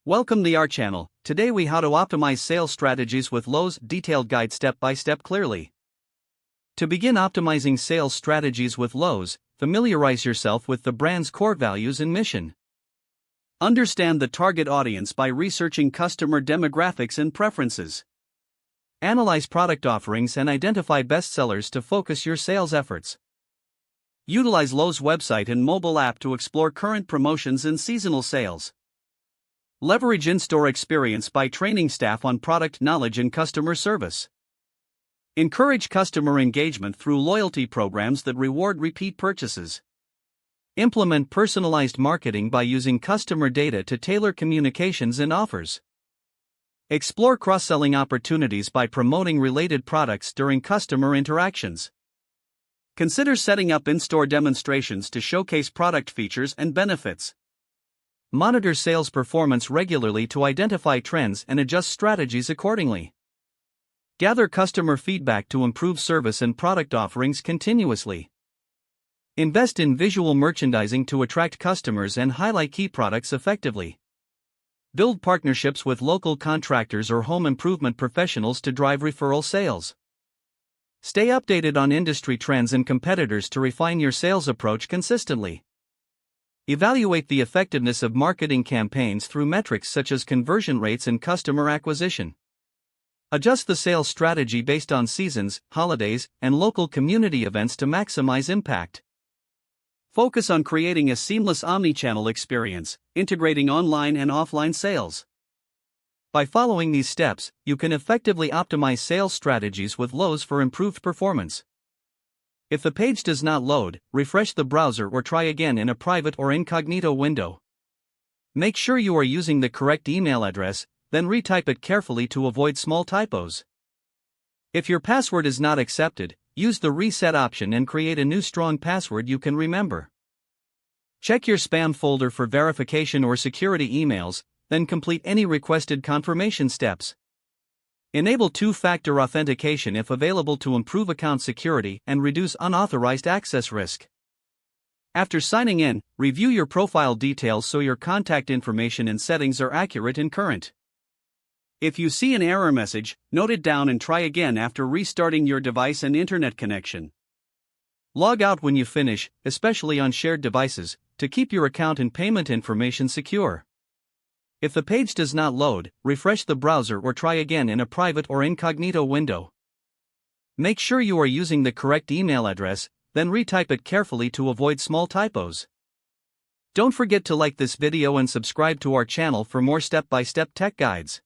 Welcome to our channel. Today we how to optimize sales strategies with Lowe's detailed guide step by step clearly. To begin optimizing sales strategies with Lowe's, familiarize yourself with the brand's core values and mission. Understand the target audience by researching customer demographics and preferences. Analyze product offerings and identify bestsellers to focus your sales efforts. Utilize Lowe's website and mobile app to explore current promotions and seasonal sales. Leverage in-store experience by training staff on product knowledge and customer service. Encourage customer engagement through loyalty programs that reward repeat purchases. Implement personalized marketing by using customer data to tailor communications and offers. Explore cross-selling opportunities by promoting related products during customer interactions. Consider setting up in-store demonstrations to showcase product features and benefits. Monitor sales performance regularly to identify trends and adjust strategies accordingly. Gather customer feedback to improve service and product offerings continuously. Invest in visual merchandising to attract customers and highlight key products effectively. Build partnerships with local contractors or home improvement professionals to drive referral sales. Stay updated on industry trends and competitors to refine your sales approach consistently. Evaluate the effectiveness of marketing campaigns through metrics such as conversion rates and customer acquisition. Adjust the sales strategy based on seasons, holidays, and local community events to maximize impact. Focus on creating a seamless omnichannel experience, integrating online and offline sales. By following these steps, you can effectively optimize sales strategies with Lowe's for improved performance. If the page does not load, refresh the browser or try again in a private or incognito window. Make sure you are using the correct email address, then retype it carefully to avoid small typos. If your password is not accepted, use the reset option and create a new strong password you can remember. Check your spam folder for verification or security emails, then complete any requested confirmation steps. Enable two-factor authentication if available to improve account security and reduce unauthorized access risk. After signing in, review your profile details so your contact information and settings are accurate and current. If you see an error message, note it down and try again after restarting your device and internet connection. Log out when you finish, especially on shared devices, to keep your account and payment information secure. If the page does not load, refresh the browser or try again in a private or incognito window. Make sure you are using the correct email address, then retype it carefully to avoid small typos. Don't forget to like this video and subscribe to our channel for more step-by-step tech guides.